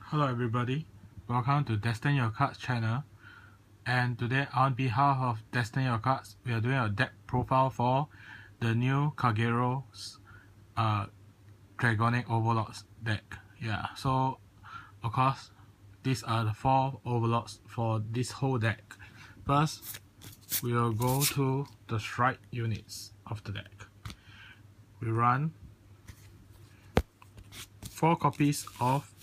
Hello everybody, welcome to Destiny Your Cards channel, and today on behalf of Destiny Your Cards, we are doing a deck profile for the new Kagero's Dragonic Overlords deck. Yeah, so of course these are the 4 Overlords for this whole deck. First, we will go to the strike units of the deck. We run 4 copies of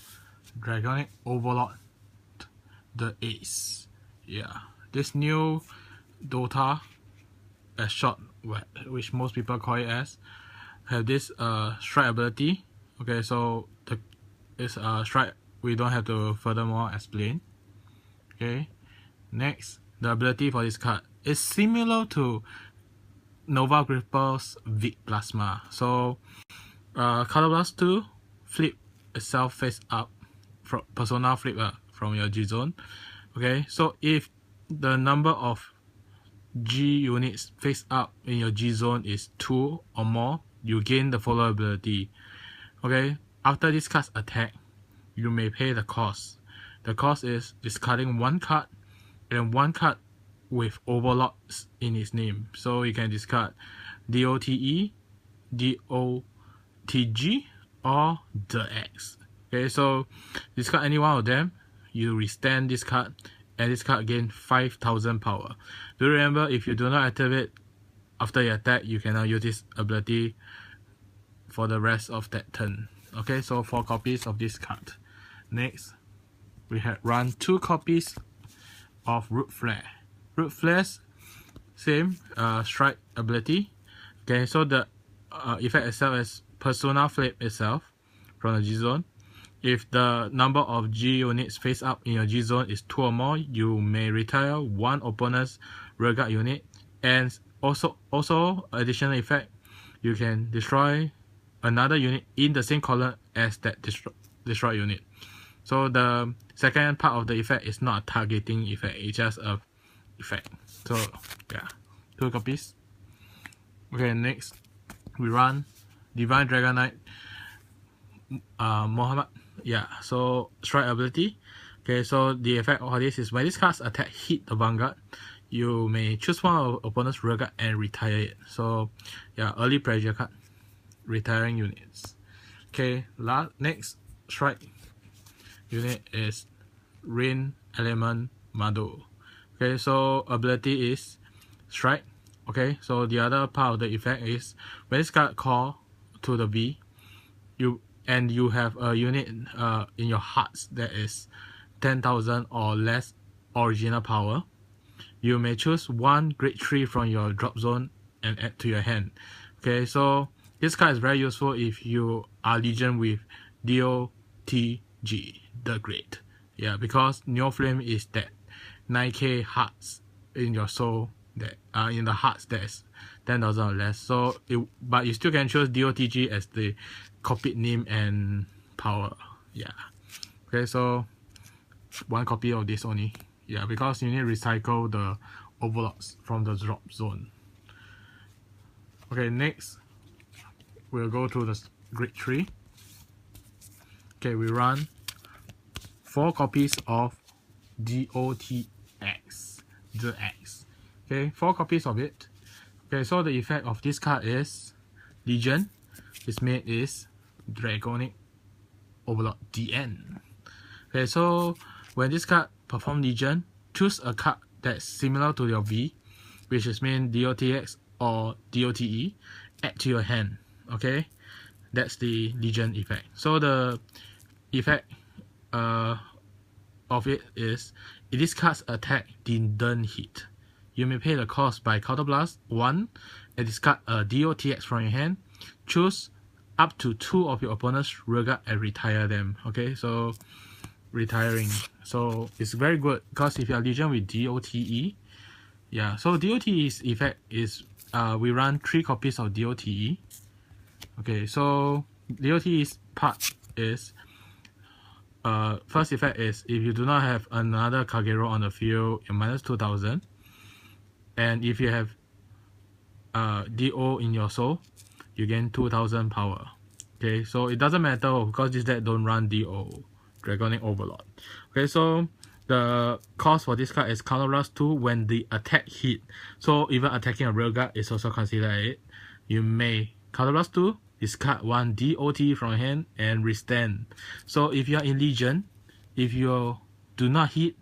Dragonic Overlord, the Ace. Yeah, this new DOTA, as short, which most people call it as, have this strike ability. Okay, so it's strike. We don't have to furthermore explain. Okay, next, the ability for this card is similar to Nova Gripper's Vic Plasma. So, Color Blast 2, flip itself face up. Persona flip from your G zone. Okay, so if the number of G units face up in your G zone is 2 or more, you gain the follow ability. Okay, after this card's attack, you may pay the cost. The cost is discarding 1 card and 1 card with Overlords in its name. So you can discard DOTE, DOTG, or the X. Okay, so discard any one of them, you restand this card, and this card gain 5000 power. Do remember, if you do not activate after your attack, you cannot use this ability for the rest of that turn. Okay, so 4 copies of this card. Next, we have run 2 copies of Root Flare. Root Flare's same strike ability. Okay, so the effect itself is Persona Flip itself from the G zone. If the number of G units face up in your G zone is 2 or more, you may retire 1 opponent's rearguard unit, and also additional effect, you can destroy another unit in the same column as that destroyed unit. So the second part of the effect is not a targeting effect, it's just a effect. So yeah, 2 copies. Okay, next we run Divine Dragon Knight Mohammed. Yeah, so strike ability. Okay, so the effect of this is when this card's attack hit the Vanguard, you may choose one of opponent's rearguard and retire it. So yeah, early pressure card, retiring units. Okay, next strike unit is Rain Element Mado. Okay, so ability is strike. Okay, so the other part of the effect is when this card call to the V, you have a unit in your hearts that is 10,000 or less original power, you may choose 1 grade 3 from your drop zone and add to your hand. Okay, so this card is very useful if you are Legion with DOTG, the Great. Yeah, because Neo Flame is that 9k hearts in your soul, that in the hearts that is 10,000 or less. So but you still can choose DOTG as the copied name and power. Yeah. Okay, so 1 copy of this only. Yeah, because you need to recycle the Overlords from the drop zone. Okay, next we'll go to the grade 3. Okay, we run 4 copies of DOTX, the X. Okay, 4 copies of it. Okay, so the effect of this card is Legion. Its mate is Dragonic Overlord DN. Okay, so when this card perform Legion, choose a card that's similar to your V, which is main DOTX or DOTE, add to your hand. Okay, that's the Legion effect. So the effect of it is, if this card's attack didn't hit, you may pay the cost by Counterblast 1 and discard a DOTX from your hand. Choose up to 2 of your opponent's rearguard and retire them. Okay, so retiring. So it's very good because if you are Legion with DOTE, yeah, so DOTE's effect is we run 3 copies of DOTE. Okay, so DOTE's part is first effect is if you do not have another Kagero on the field, you're minus 2000. And if you have DO in your soul, you gain 2000 power. Okay, so it doesn't matter because this deck don't run DO. Dragonic Overlord. Okay, so the cost for this card is counterblast 2 when the attack hit. So even attacking a real guard is also considered it. You may counterblast 2, discard 1 DOT from hand and restand. So if you are in Legion, if you do not hit,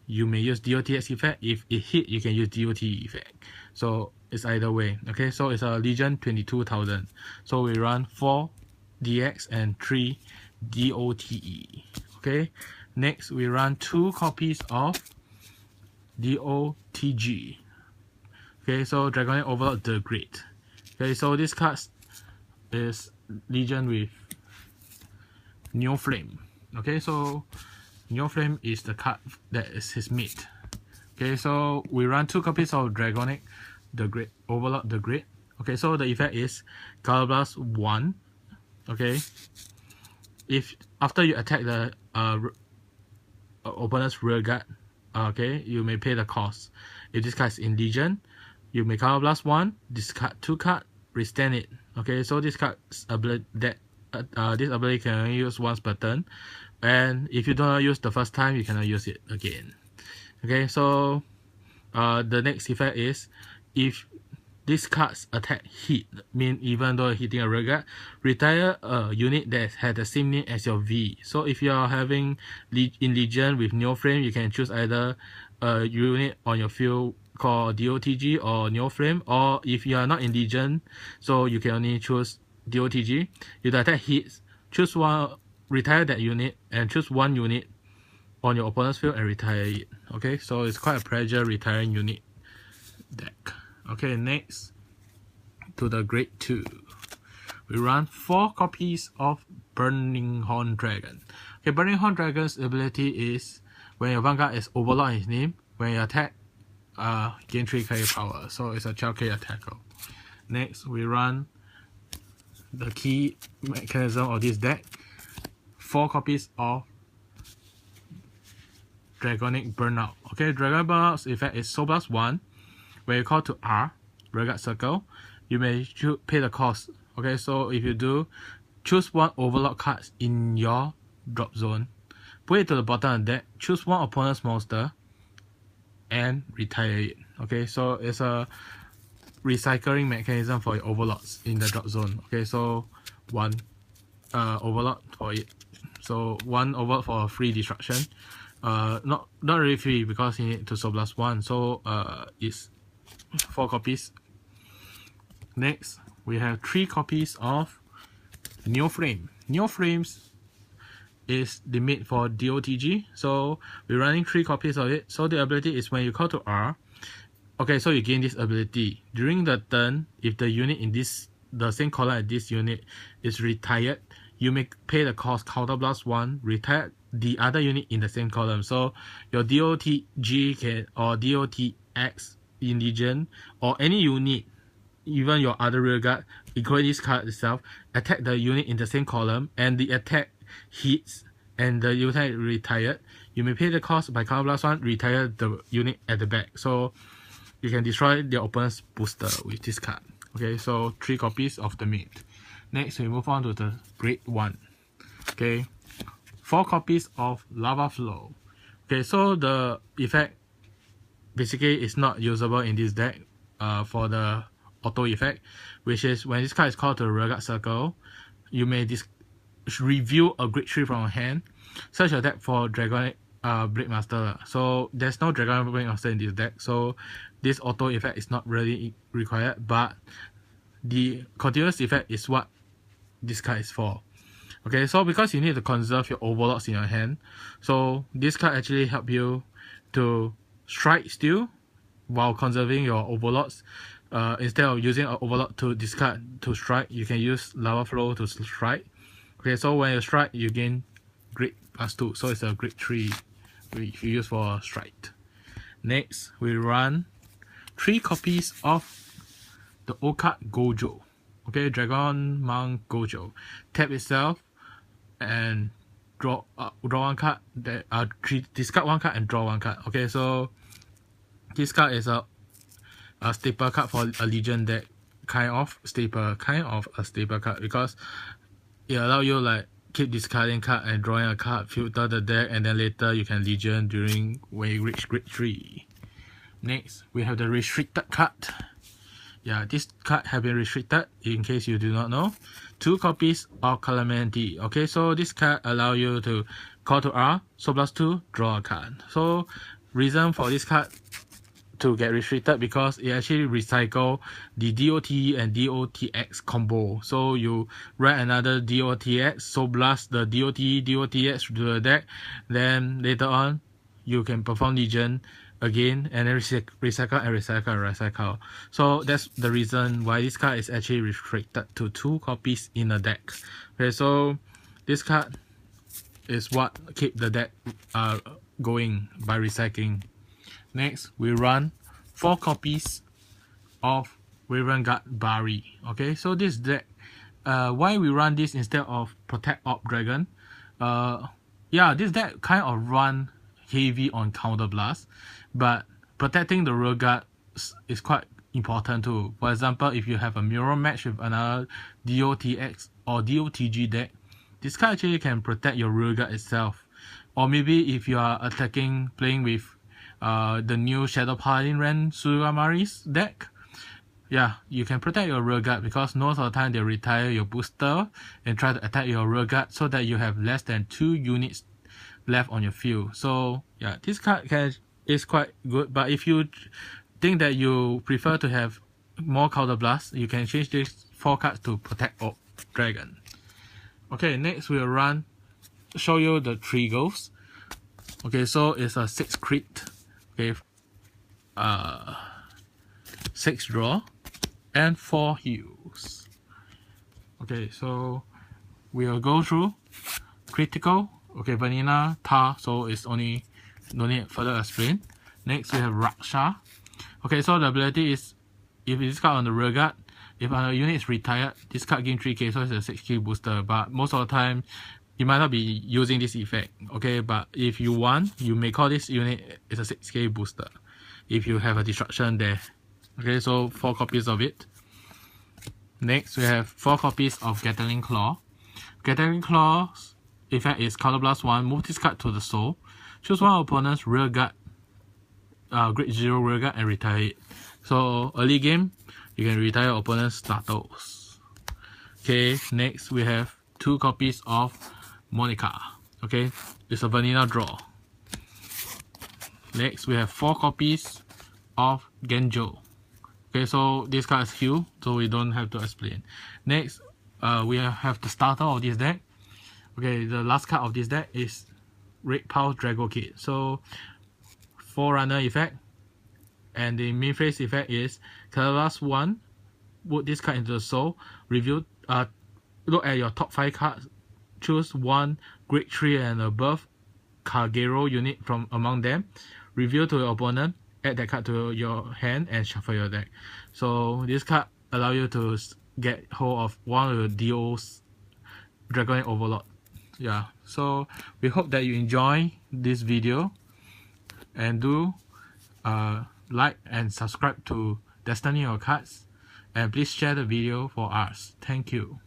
you may use DOTX effect. If it hit, you can use DOT effect. So it's either way. Okay, so it's a Legion 22,000. So we run 4 DX and 3 DOTE. Okay, next we run 2 copies of DOTG. Okay, so Dragonic Overlord the Great. Okay, so this card is Legion with Neo Flame. Okay, so Neo Flame is the card that is his mate. Okay, so we run 2 copies of Dragonic the Great, Overlord the Great. Okay, so the effect is Counterblast 1. Okay, if after you attack the opponent's rear guard, okay, you may pay the cost. If this card is in Legion, you may Counterblast 1, discard 2 card, restand it. Okay, so this card's ability that this ability can only use once per turn, and if you don't use the first time, you cannot use it again. Okay, so the next effect is if this card's attack hit, mean even though hitting a rear guard, retire a unit that had the same name as your V. So if you are having in Legion with Neo Flame, you can choose either a unit on your field called DOTG or Neo Flame, or if you are not in Legion, so you can only choose DOTG. If the attack hits, choose one, retire that unit, and choose 1 unit on your opponent's field and retire it. Okay, so it's quite a pressure retiring unit deck. Okay, next to the Grade 2. We run 4 copies of Burning Horn Dragon. Okay, Burning Horn Dragon's ability is when your Vanguard is Overlord in his name, when you attack, gain 3k power. So it's a 12k attacker. Next, we run the key mechanism of this deck. 4 copies of Dragonic Burnout. Okay, Dragonic Burnout's effect is Soul Blast 1. When you call to R, Rearguard Circle, you may pay the cost. Okay, so if you do, choose 1 Overlord card in your drop zone, put it to the bottom of the deck, choose 1 opponent's monster, and retire it. Okay, so it's a recycling mechanism for your Overlords in the drop zone. Okay, so 1 Overlord for it. So 1 Overlord for free destruction. Not really free because you need to Soul Blast 1. So it's 4 copies. Next, we have 3 copies of Neo Flame. Neo Flames is the mate for DOTG, so we're running 3 copies of it. So the ability is when you call to R, okay, so you gain this ability. During the turn, if the unit in the same column as this unit is retired, you may pay the cost Counterblast 1, retire the other unit in the same column. So your DOTG can, or DOTX in Legion, or any unit, even your other rear guard, including this card itself, attack the unit in the same column, and the attack hits and the unit retired, you may pay the cost by Counterblast 1, retire the unit at the back. So you can destroy the opponent's booster with this card. Okay, so 3 copies of the mate. Next, we move on to the Grade 1. Okay, 4 copies of Lava Flow. Okay, so the effect basically is not usable in this deck for the auto effect, which is when this card is called to the Rearguard Circle, you may review a Grade 3 from your hand. Search a deck for Dragonic Blade Master. So there's no Dragonic Blade Master in this deck, so this auto effect is not really required, but the continuous effect is what this card is for. Okay, so because you need to conserve your Overlords in your hand, so this card actually help you to strike still while conserving your Overlords. Instead of using an Overlord to discard to strike, you can use Lava Flow to strike. Okay, so when you strike, you gain Grade +2, so it's a Grade 3 if you use for strike. Next, we run 3 copies of the old card Gojo. Okay, Dragon Monk Gojo. Tap itself and draw 1 card. Discard 1 card and draw 1 card. Okay, so this card is a staple card for a Legion deck, kind of a staple card, because it allows you like keep discarding card and drawing a card, filter the deck, and then later you can Legion during when you reach grade 3. Next, we have the restricted card. Yeah, this card have been restricted in case you do not know. 2 copies of Calamity. Okay, so this card allow you to call to R, so +2, draw a card. So reason for this card to get restricted because it actually recycle the DOT and DOTX combo. So you write another DOTX, so blast the DOTX to the deck, then later on you can perform Legion again and then recycle. So that's the reason why this card is actually restricted to 2 copies in a deck. Okay, so this card is what keep the deck going by recycling. Next, we run 4 copies of Vanguard Bari. Okay, so this deck, why we run this instead of Protect Orb Dragon? Yeah, this deck kind of run heavy on Counter Blast, but protecting the rear guard is quite important too. For example, if you have a mirror match with another DOTX or DOTG deck, this card actually can protect your rear guard itself. Or maybe if you are playing with the new Shadow Paladin Ren Suramari's deck, yeah, you can protect your rear guard because most of the time they retire your booster and try to attack your rear guard so that you have less than 2 units left on your field. So yeah, this card is quite good, but if you think that you prefer to have more Counter Blast, you can change these 4 cards to Protect Orb Dragon. Okay, next we'll show you the 3 ghosts. Okay, so it's a 6 crit. Okay, 6 draw and 4 heals. Okay, so we'll go through critical. Okay, vanilla tar, so it's only no need further explain. Next we have Raksha. Okay, so the ability is if this card on the rear guard, if a unit is retired, this card gain 3k, so it's a 6k booster. But most of the time, you might not be using this effect. Okay, but if you want, you may call this unit is a 6k booster if you have a destruction there. Okay, so 4 copies of it. Next, we have 4 copies of Gatling Claw. Gatling Claw's effect is Counter Blast 1, move this card to the soul, choose one opponent's rear guard, grade 0 rear guard, and retire it. So early game, you can retire your opponent's starters. Okay, next we have 2 copies of Monica. Okay, it's a vanilla draw. Next we have 4 copies of Genjo. Okay, so this card is heal, so we don't have to explain. Next, we have the starter of this deck. Okay, the last card of this deck is Red Pulse Drago Kid. So 4-runner effect, and the main phase effect is Colorless 1, put this card into the soul, review, look at your top 5 cards, choose 1 grade 3 and above Kagero unit from among them, reveal to your opponent, add that card to your hand and shuffle your deck. So this card allow you to get hold of one of the DO's Dragon and Overlord. Yeah, so we hope that you enjoy this video, and do like and subscribe to Destiny of Cards, and please share the video for us. Thank you.